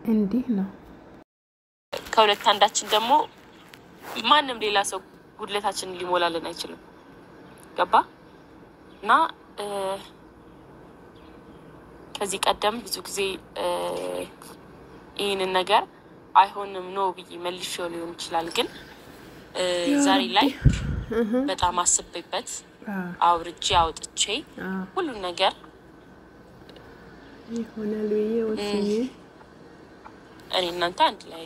እንዲህ ነው ከሁለት አንዳችን ደግሞ ማንንም ሌላ ሰው ጉድለታችንን ሊሞላልን አይችልም ገባ እና ከዚህ ቀደም ብዙ ጊዜ ይሄንን ነገር አይሆንም ነው ብዬ መልሼው ሊሆን ይችላል ግን ዛሬ ላይ በጣም አስቤበት አውርጄ አውጥቼ ሁሉ ነገር ይሆናል ብዬ ወስኜ እኔ እናንተ አንድ ላይ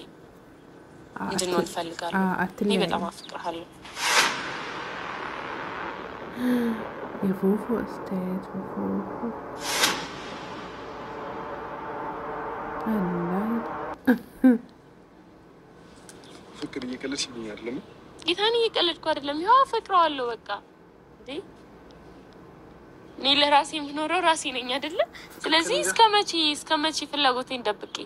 እንድንሆን ፈልጋለሁ እኔ በጣም አፍቅርሃለሁ የፉፉ ስቴት ፉፉ አላህ ፍቅር እየቀለድሽ ነው አይደለም ጌታን እየቀለድኩ አይደለም ያው አፈቅረዋለሁ በቃ እንዴ እኔ ለራሴ የምኖረው ራሴ ነኝ አይደለ ስለዚህ እስከመቼ ፍላጎቴን ደብቄ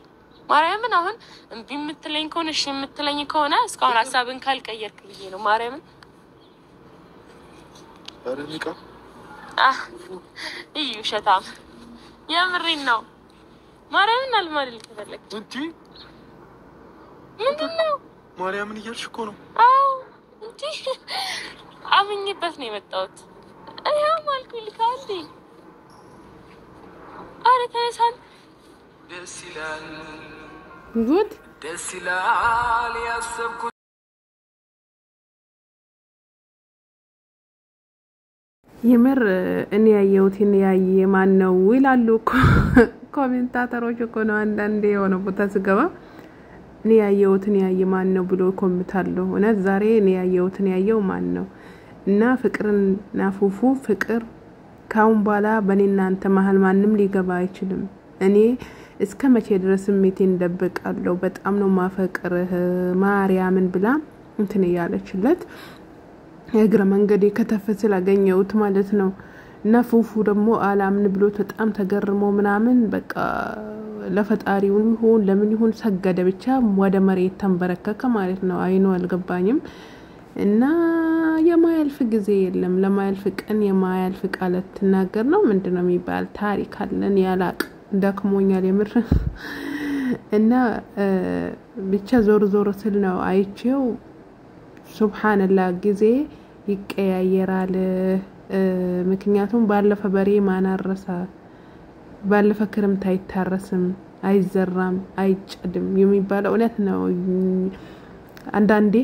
ማርያምን አሁን እምቢ የምትለኝ ከሆነ እሺ የምትለኝ ከሆነ እስካሁን ሐሳብን ካልቀየርክ ብዬ ነው ማርያምን አረኒቃ እዩ ሸታም የምሬን ነው ማርያምን አልማልል ከፈለክ እንጂ ምንድነው ማርያምን እያልሽ እኮ ነው አው እንጂ አምኜበት ነው የመጣሁት አያ ማልኩ ልካልዲ አረ ተነሳን ደስ ይላል ጉድ ደስ ይላል ያሰብኩት የምር እኔ ያየሁትን ያየ ማን ነው ይላሉ ኮሜንታተሮች እኮ ነው አንዳንዴ የሆነ ቦታ ስገባ እኔ ያየሁትን ያየ ማን ነው ብሎ ኮሜንታለሁ እና ዛሬ እኔ ያየሁትን ያየው ማን ነው እና ፍቅርና ፉፉ ፍቅር ካሁን በኋላ በእኔና አንተ መሃል ማንንም ሊገባ አይችልም እኔ እስከመቼ ድረስ ስሜቴን ደብቃለሁ በጣም ነው ማፈቅርህ ማርያምን ብላ እንትን ያለችለት እግረ መንገዴ ከተፈስል አገኘሁት ማለት ነው እና ፉፉ ደግሞ አላምን ብሎ በጣም ተገርሞ ምናምን በቃ ለፈጣሪው ይሁን ለምን ይሁን ሰገደ ብቻ ወደ መሬት ተንበረከከ ማለት ነው አይኑ አልገባኝም እና የማያልፍ ጊዜ የለም ለማያልፍ ቀን የማያልፍ ቃላት ተናገር ነው ምንድነው የሚባል ታሪክ አለን ያላቅ ደክሞኛል የምር እና ብቻ ዞር ስል ነው አይቼው ሱብሃንአላህ ጊዜ ይቀያየራል ምክንያቱም ባለፈ በሬ ማናረሳ ባለፈ ክረምት አይታረስም አይዘራም አይጨድም የሚባለው እውነት ነው አንዳንዴ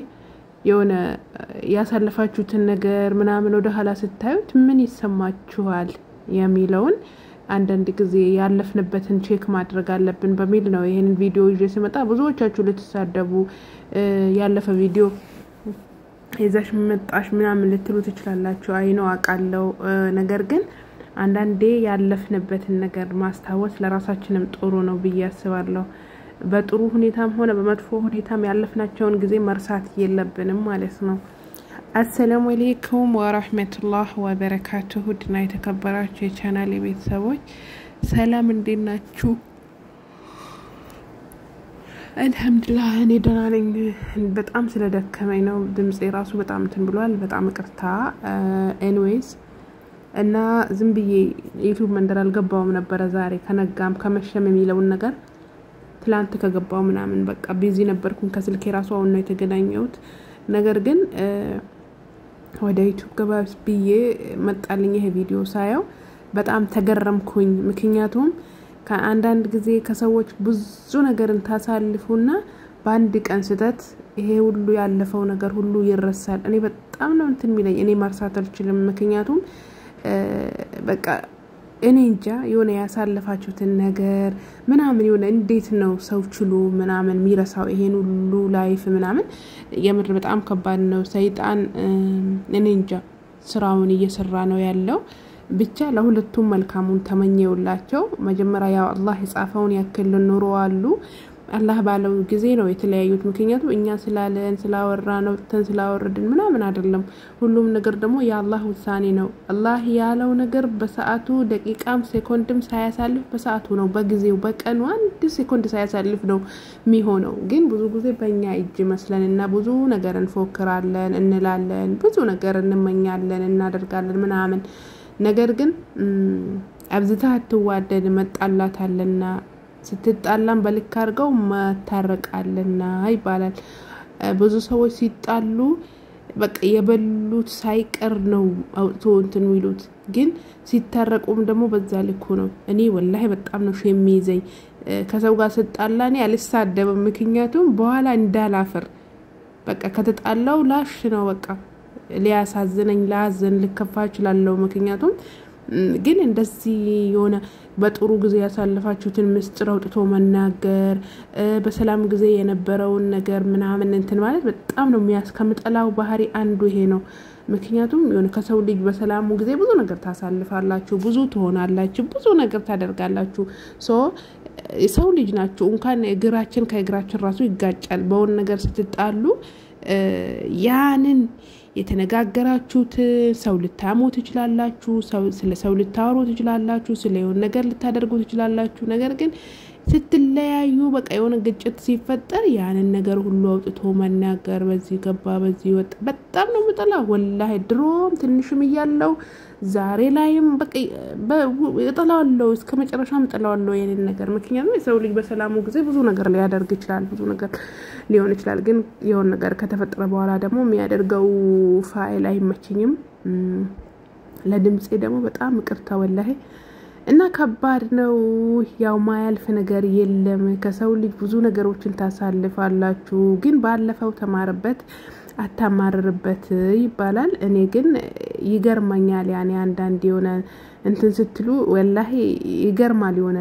የሆነ ያሳለፋችሁትን ነገር ምናምን ወደ ኋላ ስታዩት ምን ይሰማችኋል የሚለውን አንዳንድ ጊዜ ያለፍንበትን ቼክ ማድረግ አለብን በሚል ነው ይሄን ቪዲዮ ይዤ ስመጣ ብዙዎቻችሁ ልትሳደቡ ያለፈ ቪዲዮ ይዘሽ መጣሽ ምናምን ልትሉ ትችላላችሁ አይነው አቃለው ነገር ግን አንዳንዴ ያለፍንበትን ነገር ማስታወስ ለራሳችንም ጥሩ ነው በያስባለሁ በጥሩ ሁኔታም ሆነ በመጥፎ ሁኔታም ያለፍናቸውን ጊዜ መርሳት የለብንም ማለት ነው አሰላሙ አለይኩም ወራህመቱላሂ ወበረካቱሁ ድና የተከበራችሁ የቻናሌ ቤተሰቦች ሰላም እንዴናችሁ አልহামዱሊላህ እኔ ደህና ነኝ በጣም ስለደከመኝ ነው ድምጼ ራሱ በጣም እንትን ብሏል በጣም ይቅርታ ኤኒዌይስ እና ዝም ብዬ ዩቲዩብ መንደር አልገባውም ነበር ዛሬ ከነጋም ከመሸም የሚለውን ነገር ትላንት ከገባው ምናምን በቃ ቢዚ ነበርኩኝ ከስልኬ ራሱ አሁን ነው የተገናኘሁት ነገር ግን ወደ ዩቲዩብ ገባስ ብዬ መጣልኝ ይሄ ቪዲዮ ሳየው በጣም ተገረምኩኝ ምክንያቱም ከአንዳንድ ጊዜ ከሰዎች ብዙ ነገርን ታሳልፉና በአንድ ቀን ስህተት ይሄ ሁሉ ያለፈው ነገር ሁሉ ይረሳል እኔ በጣም ነው እንትን የሚለኝ እኔ ማርሳት አልችልም ምክንያቱም በቃ እኔ እንጃ የሆነ ያሳለፋችሁትን ነገር ምናምን የሆነ እንዴት ነው ሰው ችሎ ምናምን ሚረሳው ይሄን ሁሉ ላይፍ ምናምን የምር በጣም ከባድ ነው ሰይጣን እኔ እንጃ ስራውን እየሰራ ነው ያለው ብቻ ለሁለቱም መልካሙን ተመኘውላቸው መጀመሪያ ያው አላህ የጻፈውን ያክል ኑሮ አሉ አላህ ባለው ጊዜ ነው የተለያዩት ምክንያቱም እኛ ስላለን ስላወራ ነው ተንስላወረድን ምናምን አይደለም ሁሉም ነገር ደግሞ ያላህ ውሳኔ ነው አላህ ያለው ነገር በሰዓቱ ደቂቃም ሴኮንድም ሳያሳልፍ በሰዓቱ ነው በጊዜው በቀኑ አንድ ሴኮንድ ሳያሳልፍ ነው የሚሆነው ግን ብዙ ጊዜ በእኛ እጅ መስለንና ብዙ ነገር እንፎክራለን እንላለን ብዙ ነገር እንመኛለን እናደርጋለን ምናምን ነገር ግን አብዝታ ተዋደድ መጣላት አለና ስትጣላም በልክ አድርገው ማታረቃለና ይባላል ብዙ ሰዎች ሲጣሉ በቃ የበሉት ሳይቀር ነው አውጥቶ እንትን ይሉት ግን ሲታረቁም ደግሞ በዛ ልኩ ነው እኔ ወላሂ በጣም ነው የሚይዘኝ ከሰው ጋር ስጣላኔ አልሳደብም ምክንያቱም በኋላ እንዳላፈር በቃ ከተጣላው ላሽ ነው በቃ ሊያሳዝነኝ ላዘን ልከፋ ይችላልው ምክንያቱም ግን እንደዚህ የሆነ በጥሩ ጊዜ ያሳልፋችሁትን ምስጥር አውጥቶ መናገር በሰላም ጊዜ የነበረውን ነገር ምናምን እንትን ማለት በጣም ነው የሚያስከምጠላው ባህሪ አንዱ ይሄ ነው ምክንያቱም የሆነ ከሰው ልጅ በሰላሙ ጊዜ ብዙ ነገር ታሳልፋላችሁ ብዙ ትሆናላችሁ ብዙ ነገር ታደርጋላችሁ ሰው ልጅ ናችሁ እንኳን እግራችን ከእግራችን ራሱ ይጋጫል በሆነ ነገር ስትጣሉ ያንን የተነጋገራችሁት ሰው ልታሞት ይችላልላችሁ ስለ ሰው ልታወሩ ይችላልላችሁ ስለ የሆነ ነገር ልታደርጉ ይችላልላችሁ ነገር ግን ስትለያዩ በቃ የሆነ ግጭት ሲፈጠር ያንን ነገር ሁሉ አውጥቶ መናገር በዚህ ገባ በዚህ ወጣ በጣም ነው መጣላ ወላሂ ድሮም ትንሽም ይያለው ዛሬ ላይም በቃ እጠላዋለሁ እስከመጨረሻም እጠላዋለሁ የኔን ነገር ምክንያቱም የሰው ልጅ በሰላሙ ጊዜ ብዙ ነገር ሊያደርግ ይችላል ብዙ ነገር ሊሆን ይችላል ግን የሆነ ነገር ከተፈጠረ በኋላ ደግሞ የሚያደርገው ፋይል አይመችኝም ለድምጼ ደግሞ በጣም ይቅርታ ወላሂ እና ከባድ ነው ያው ማያልፍ ነገር የለም ከሰው ልጅ ብዙ ነገሮችን ታሳልፋላችሁ ግን ባለፈው ተማርበት አታማርርበት ይባላል እኔ ግን ይገርመኛል ያኔ አንዳንድ የሆነ እንትን ስትሉ ወላሂ ይገርማል የሆነ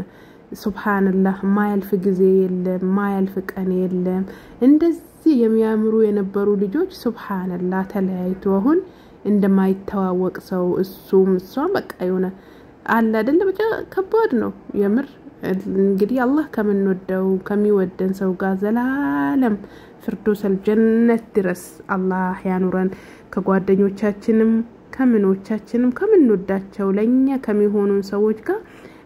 ሱብሃንአላህ ማያልፍ ጊዜ የለም ማያልፍ ቀን የለም እንደዚህ የሚያምሩ የነበሩ ልጆች ሱብሃንአላህ ተለያይቶ አሁን እንደማይተዋወቅ ሰው እሱም እሷም በቃ የሆነ አለ አይደለ በቃ ከባድ ነው የምር እንግዲህ አላህ ከመንወደው ከሚወደን ሰው ጋር ዘላለም ፍርዶሰል ጀነት ድረስ አላህ ያኑረን ከጓደኞቻችንም ከምኖቻችንም ከምንወዳቸው ለኛ ከሚሆኑን ሰዎች ጋር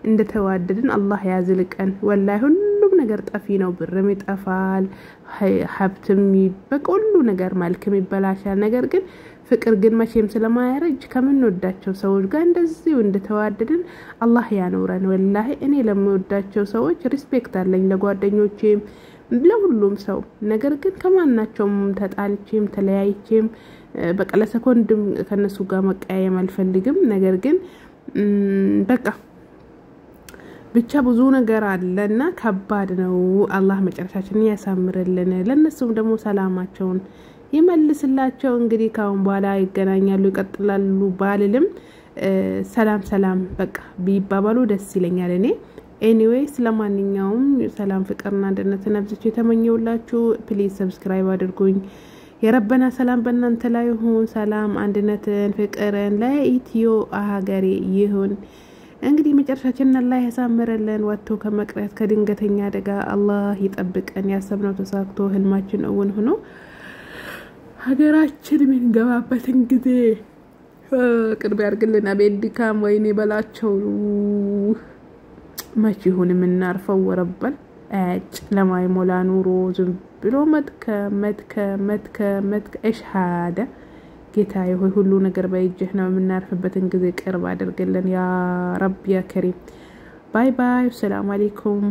እንደተዋደድን አላህ ያዝልቀን ወላሂ ሁሉም ነገር ጠፊ ነው ብርም ይጠፋል ሀብትም በቁሉ ነገር መልክም ይበላሻል ነገር ግን ፍቅር ግን መቼም ስለማያረጅ ከምንወዳቸው ሰዎች ጋር እንደዚህ እንደተዋደድን አላህ ያኑረን ወላሂ እኔ ለምወዳቸው ሰዎች ሪስፔክት አለኝ ለጓደኞቼም ለሁሉም ሰው ነገር ግን ከማናቸውም ተጣልቼም ተለያይቼም በቃ ለሰኮንድም ከነሱ ጋር መቀያየም አልፈልግም ነገር ግን በቃ ብቻ ብዙ ነገር አለና ከባድ ነው አላህ መጨረሻችንን ያሳምርልን ለነሱም ደግሞ ሰላማቸውን ይመልስላቸው እንግዲህ ካሁን በኋላ ይገናኛሉ ይቀጥላሉ ባልልም ሰላም በቃ ቢባባሉ ደስ ይለኛል እኔ ኤኒዌይስ ለማንኛውም ሰላም ፍቅርና አንድነት ነብዝቼ ተመኘውላችሁ ፕሊዝ ሰብስክራይብ አድርጉኝ የረበና ሰላም በእናንተ ላይ ይሁን ሰላም አንድነትን ፍቅርን ለኢትዮ ሀገሬ ይሁን እንግዲህ መጨረሻችንን አላህ ያሳምርልን ወጥቶ ከመቅረት ከድንገተኛ አደጋ አላህ ይጠብቀን ያሰብነው ተሳክቶ ህልማችን እውን ሆኖ ሀገራችን ምን ገባበትን ጊዜ ቅርብ ያርግልና በዲካም ወይኔ በላቸው ማች ይሁን ምናርፈው ወረበል ለማይሞላ ኑሮ ዝም ብሎ መትከ እሽሃደ ጌታዬ ሆይ ሁሉ ነገር በእጅህ ነው ምናርፈበትን ጊዜ ቅርብ አድርግልን ያ ረብ ያ ከሪም ባይ ባይ ሰላም አለይኩም